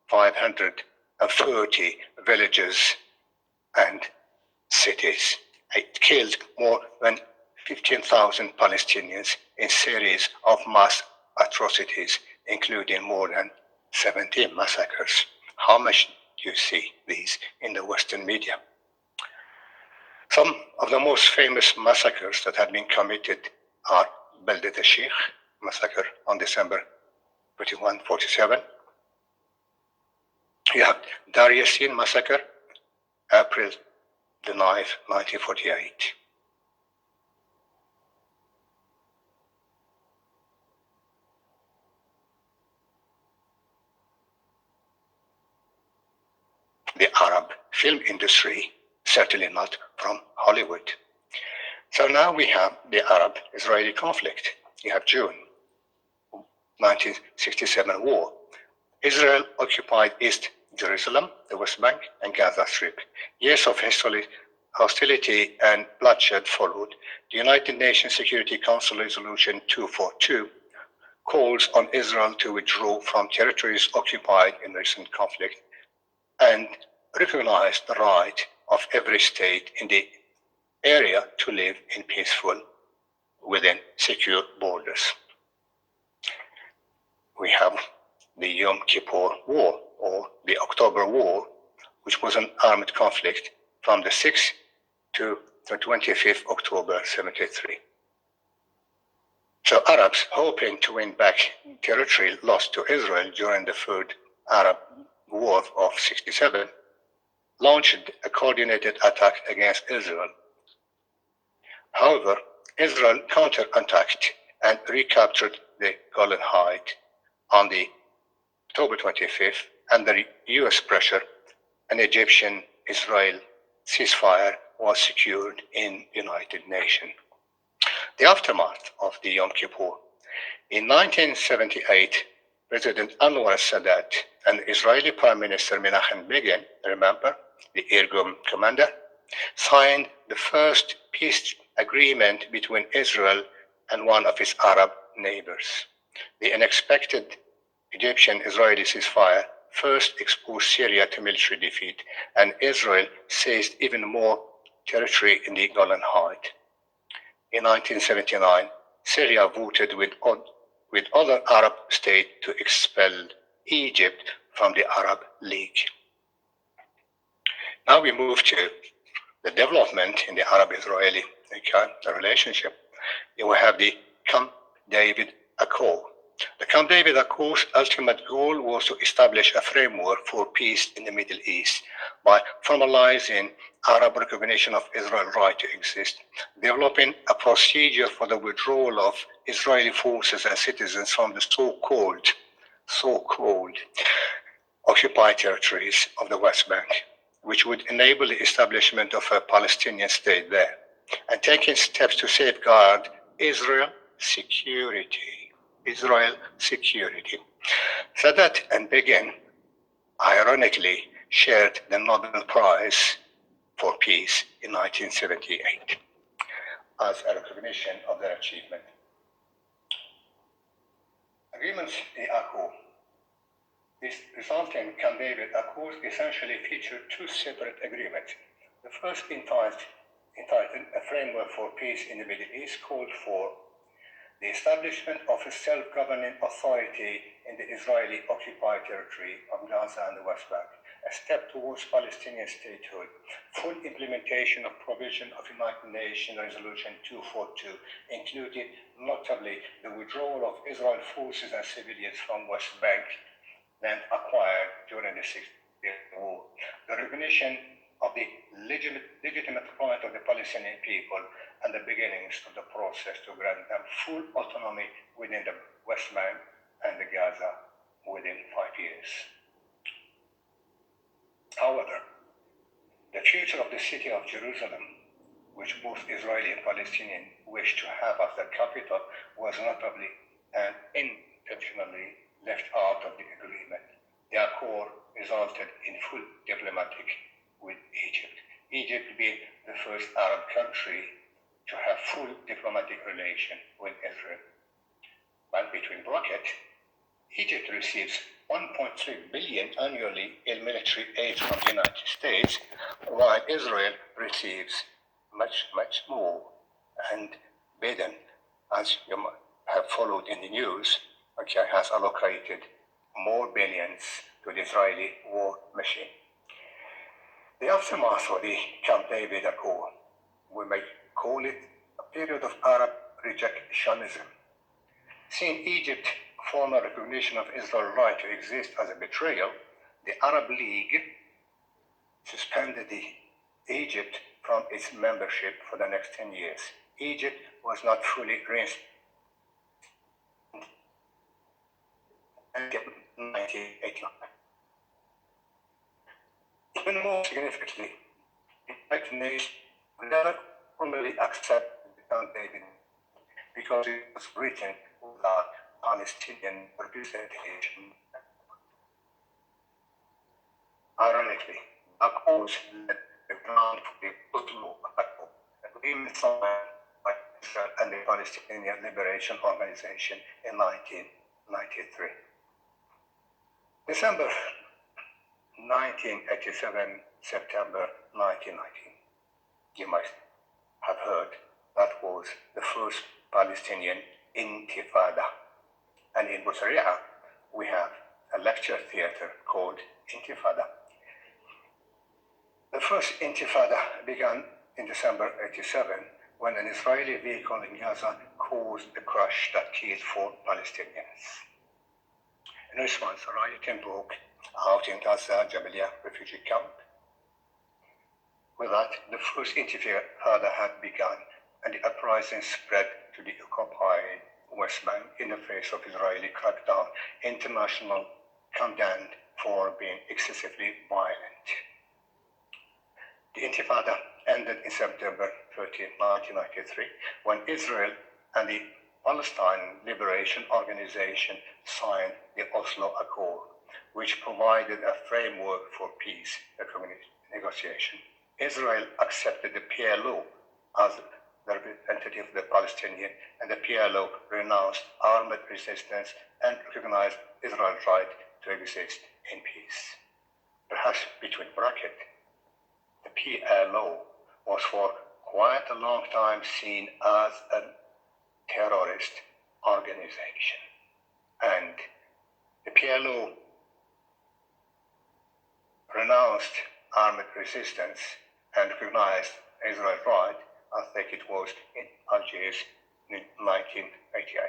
530 villages and cities. It killed more than 15,000 Palestinians in series of mass atrocities, including more than 70 massacres. How much do you see these in the Western media? Some of the most famous massacres that have been committed are Baldet al-Sheikh massacre on December 21, 47. You have Dar Yassin massacre, April the 9th, 1948. The Arab film industry, certainly not from Hollywood. So now we have the Arab-Israeli conflict. You have June. 1967 war. Israel occupied East Jerusalem, the West Bank, and Gaza Strip. Years of hostility and bloodshed followed. The United Nations Security Council Resolution 242 calls on Israel to withdraw from territories occupied in recent conflict and recognize the right of every state in the area to live in peaceful, within secure borders. We have the Yom Kippur War, or the October War, which was an armed conflict from the 6th to the 25th October 73. So Arabs, hoping to win back territory lost to Israel during the Third Arab War of 67, launched a coordinated attack against Israel. However, Israel counterattacked and recaptured the Golan Heights on the October 25th under US pressure. An Egyptian-Israel ceasefire was secured in the United Nations. The aftermath of the Yom Kippur. In 1978, President Anwar Sadat and Israeli Prime Minister Menachem Begin, remember, the Irgun commander, signed the first peace agreement between Israel and one of its Arab neighbors. The unexpected Egyptian-Israeli ceasefire first exposed Syria to military defeat, and Israel seized even more territory in the Golan Heights. In 1979, Syria voted with other Arab states to expel Egypt from the Arab League. Now we move to the development in the Arab-Israeli relationship. We have the Camp David Accord. The Camp David Accord's ultimate goal was to establish a framework for peace in the Middle East by formalizing Arab recognition of Israel's right to exist, developing a procedure for the withdrawal of Israeli forces and citizens from the so-called occupied territories of the West Bank, which would enable the establishment of a Palestinian state there, and taking steps to safeguard Israel's security. Sadat and Begin, ironically, shared the Nobel Prize for Peace in 1978 as a recognition of their achievement. Agreements in Accord. This resulting Camp David Accord essentially featured two separate agreements. The first, entitled A Framework for Peace in the Middle East, called for the establishment of a self-governing authority in the Israeli occupied territory of Gaza and the West Bank, a step towards Palestinian statehood, full implementation of provision of United Nations Resolution 242, including notably the withdrawal of Israel forces and civilians from West Bank land acquired during the Six-Day War, the recognition of the legitimate right of the Palestinian people, and the beginnings of the process to grant them full autonomy within the West Bank and the Gaza within 5 years. However, the future of the city of Jerusalem, which both Israeli and Palestinian wish to have as their capital, was notably and intentionally left out of the agreement. The accord resulted in full diplomatic with Egypt. Egypt being the first Arab country to have full diplomatic relation with Israel. But between brackets, Egypt receives 1.3 billion annually in military aid from the United States, while Israel receives much, much more. And Biden, as you have followed in the news, has allocated more billions to the Israeli war machine. The aftermath of the Camp David Accord, we may call it a period of Arab rejectionism. Seeing Egypt's formal recognition of Israel's right to exist as a betrayal, the Arab League suspended Egypt from its membership for the next 10 years. Egypt was not fully reinstated until 1989. Even more significantly, the United Nations never formally accepted the Camp David because it was written without Palestinian representation. Ironically, Accords led the ground for the Oslo Accord, agreement signed by Israel and the Palestinian Liberation Organization in 1993. December 1987, September 1919. You might have heard that was the first Palestinian Intifada. And in Busari'a, we have a lecture theater called Intifada. The first Intifada began in December 87 when an Israeli vehicle in Gaza caused a crash that killed 4 Palestinians. In response, a riot broke out in Gaza Jabra refugee camp. With that, the first Intifada had begun, and the uprising spread to the occupied West Bank in the face of Israeli crackdown, international condemned for being excessively violent. The Intifada ended in September 13, 1993, when Israel and the Palestine Liberation Organization signed the Oslo Accord, which provided a framework for peace negotiation. Israel accepted the PLO as the representative of the Palestinian, and the PLO renounced armed resistance and recognized Israel's right to exist in peace. Perhaps between brackets, the PLO was for quite a long time seen as a terrorist organization. And the PLO renounced armed resistance and recognized Israel's right, I think it was in Algiers in 1988.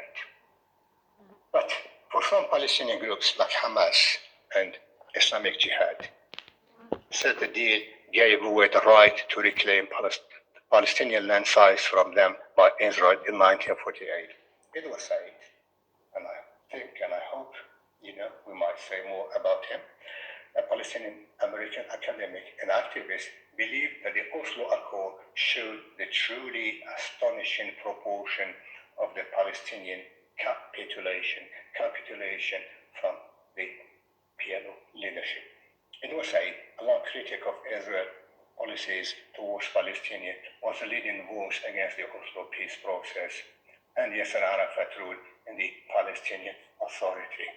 But for some Palestinian groups like Hamas and Islamic Jihad, said the deal gave away the right to reclaim Palestinian land sites from them by Israel in 1948. It was said, and I think and I hope, we might say more about him. A Palestinian American academic and activist believed that the Oslo Accord showed the truly astonishing proportion of the Palestinian capitulation from the PLO leadership. It was said a long critic of Israel's policies towards Palestinians was a leading voice against the Oslo peace process and Yasser Arafat's rule in the Palestinian Authority.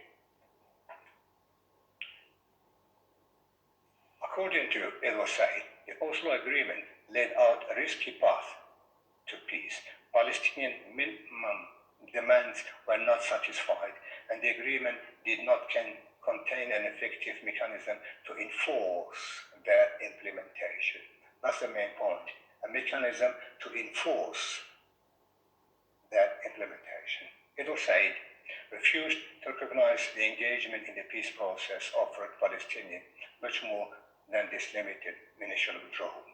According to Edward Said, the Oslo Agreement laid out a risky path to peace. Palestinian minimum demands were not satisfied, and the agreement did not contain an effective mechanism to enforce their implementation. That's the main point, a mechanism to enforce their implementation. Edward Said refused to recognize the engagement in the peace process offered Palestinians much more than this limited initial withdrawal.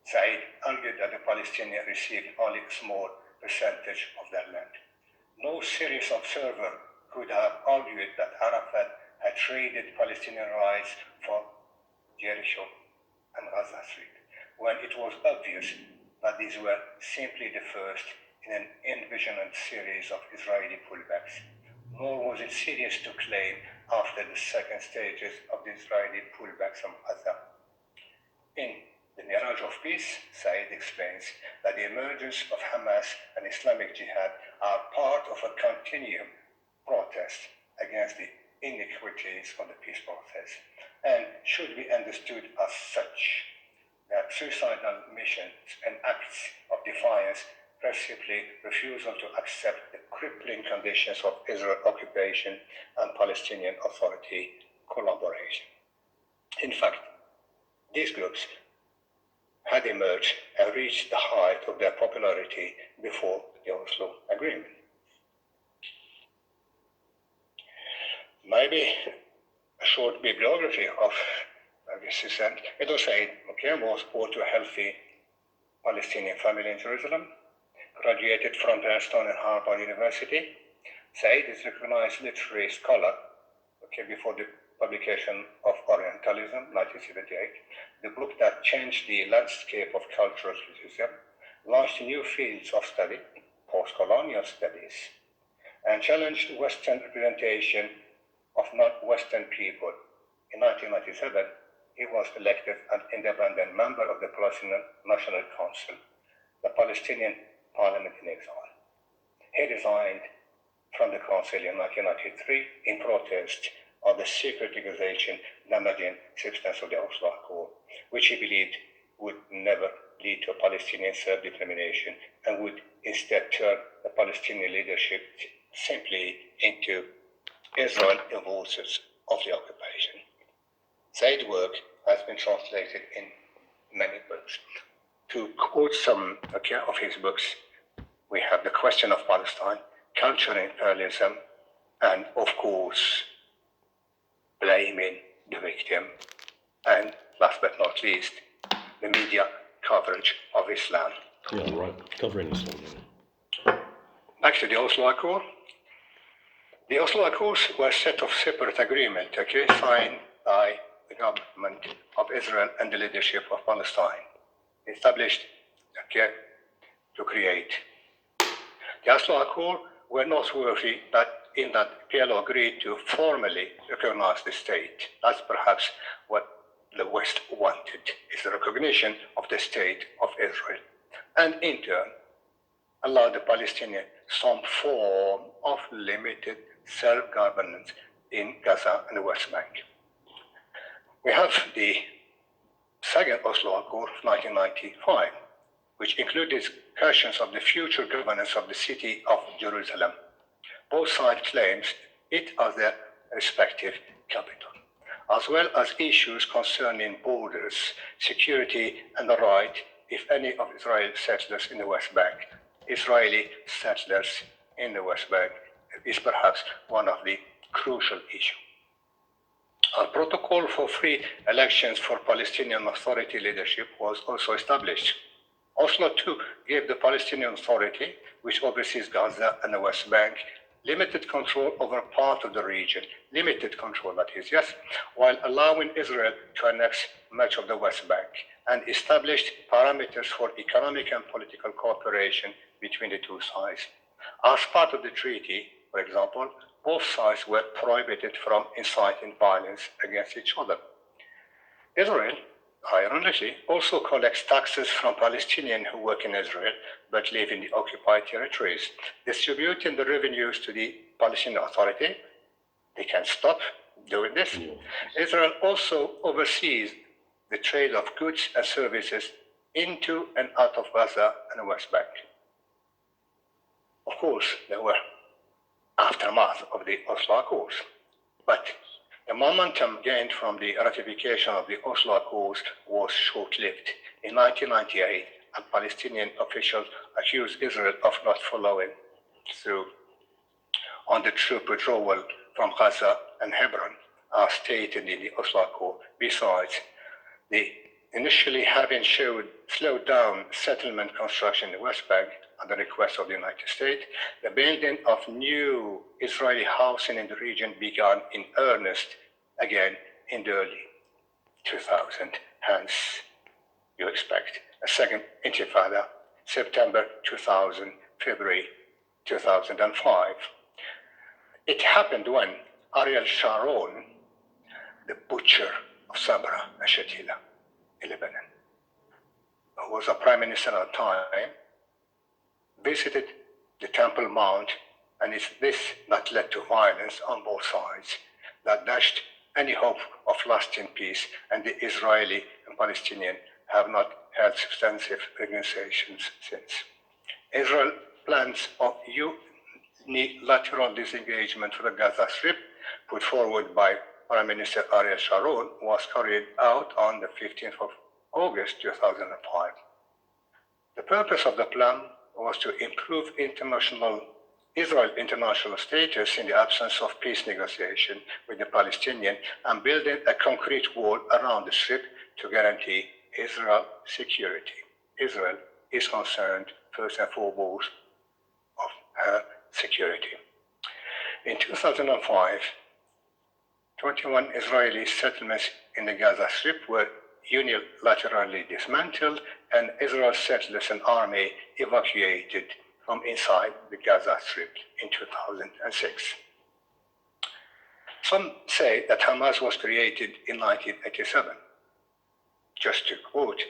Said argued that the Palestinians received only a small percentage of their land. No serious observer could have argued that Arafat had traded Palestinian rights for Jericho and Gaza Street, when it was obvious that these were simply the first in an envisioned series of Israeli pullbacks. Nor was it serious to claim after the second stages of the Israeli pullbacks from Gaza. In The Mirage of Peace, Said explains that the emergence of Hamas and Islamic Jihad are part of a continuum protest against the inequities of the peace process and should be understood as such. That suicidal missions and acts of defiance, principally refusal to accept the crippling conditions of Israel occupation and Palestinian Authority collaboration. In fact, these groups had emerged and reached the height of their popularity before the Oslo Agreement. Maybe a short bibliography of this is sent. It was said, was born to a healthy Palestinian family in Jerusalem, graduated from Princeton and Harvard University. Said is recognized literary scholar before the publication of Orientalism, 1978, the book that changed the landscape of cultural criticism, launched new fields of study, post-colonial studies, and challenged Western representation of non-Western people. In 1997, he was elected an independent member of the Palestinian National Council, the Palestinian Parliament in exile. He resigned from the council in 1993 in protest of the securitization damaging substance of the Oslo Accord, which he believed would never lead to Palestinian self-determination and would instead turn the Palestinian leadership simply into Israel voices of the occupation. Said's work has been translated in many books. To quote some of his books, we have The Question of Palestine, Culture and Imperialism, and of course, Blaming the Victim, and last but not least, the media coverage of Islam. Yeah, right, covering Islam. Back to the Oslo Accord. The Oslo Accords were a set of separate agreements, signed by the government of Israel and the leadership of Palestine, established to create. The Oslo Accords were noteworthy in that PLO agreed to formally recognize the state. That's perhaps what the West wanted, is the recognition of the state of Israel, and in turn allow the Palestinians some form of limited self-governance in Gaza and the West Bank. We have the second Oslo Accord of 1995, which included discussions of the future governance of the city of Jerusalem. Both sides claimed it as their respective capital, as well as issues concerning borders, security, and the right, if any, of Israeli settlers in the West Bank. Israeli settlers in the West Bank is perhaps one of the crucial issues. A protocol for free elections for Palestinian Authority leadership was also established. Oslo II gave the Palestinian Authority, which oversees Gaza and the West Bank, limited control over part of the region, limited control, that is, yes, while allowing Israel to annex much of the West Bank, and established parameters for economic and political cooperation between the two sides. As part of the treaty, for example, both sides were prohibited from inciting violence against each other. Israel, ironically, also collects taxes from Palestinians who work in Israel but live in the occupied territories, distributing the revenues to the Palestinian Authority. They can stop doing this. Israel also oversees the trade of goods and services into and out of Gaza and the West Bank. Of course, there were aftermath of the Oslo Accords, but the momentum gained from the ratification of the Oslo Accords was short-lived. In 1998, a Palestinian official accused Israel of not following through on the troop withdrawal from Gaza and Hebron, as stated in the Oslo Accord. Besides, the initially having slowed down settlement construction in the West Bank at the request of the United States, the building of new Israeli housing in the region began in earnest again in the early 2000s. Hence, you expect a second intifada, September 2000, February 2005. It happened when Ariel Sharon, the butcher of Sabra and Shatila in Lebanon, who was a prime minister at the time, visited the Temple Mount, and it's this that led to violence on both sides, that dashed any hope of lasting peace, and the Israeli and Palestinian have not held substantive negotiations since. Israel plans of unilateral disengagement from the Gaza Strip, put forward by Prime Minister Ariel Sharon, was carried out on the 15th of August 2005. The purpose of the plan was to improve Israel's international status in the absence of peace negotiation with the Palestinians, and building a concrete wall around the Strip to guarantee Israel's security. Israel is concerned first and foremost of her security. In 2005, 21 Israeli settlements in the Gaza Strip were unilaterally dismantled, and Israel's settlers and army evacuated from inside the Gaza Strip in 2006. Some say that Hamas was created in 1987. Just to quote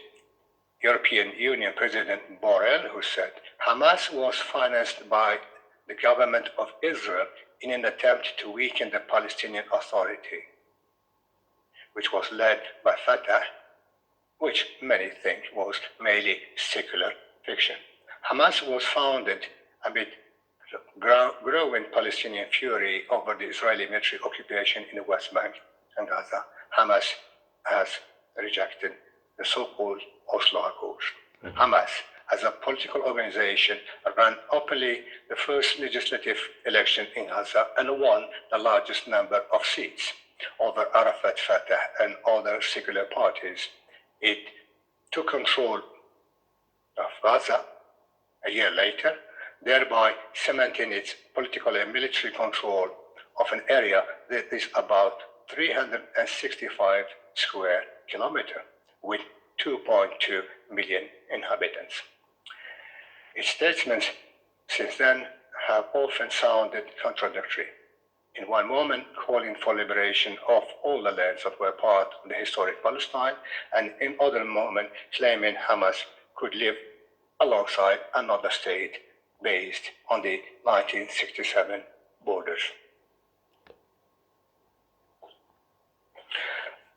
European Union President Borrell, who said, Hamas was financed by the government of Israel in an attempt to weaken the Palestinian Authority, which was led by Fatah, which many think was mainly secular fiction. Hamas was founded amid growing Palestinian fury over the Israeli military occupation in the West Bank and Gaza. Hamas has rejected the so-called Oslo Accords. Hamas, as a political organization, ran openly the first legislative election in Gaza and won the largest number of seats over Arafat, Fatah, and other secular parties. It took control of Gaza a year later, thereby cementing its political and military control of an area that is about 365 square kilometers with 2.2 million inhabitants. Its statements since then have often sounded contradictory. In one moment, calling for liberation of all the lands that were part of the historic Palestine, and in other moment, claiming Hamas could live alongside another state based on the 1967 borders.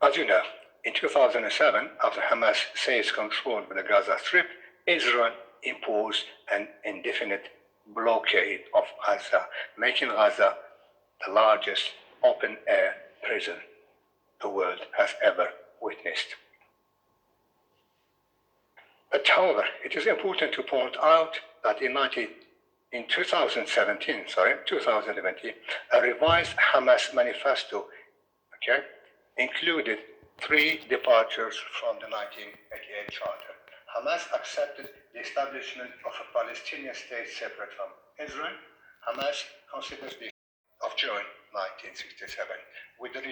As you know, in 2007, after Hamas seized control of the Gaza Strip, Israel imposed an indefinite blockade of Gaza, making Gaza the largest open-air prison the world has ever witnessed. But however, it is important to point out that in 2017, a revised Hamas manifesto, included 3 departures from the 1988 charter. Hamas accepted the establishment of a Palestinian state separate from Israel. Hamas considers the of June 1967 with the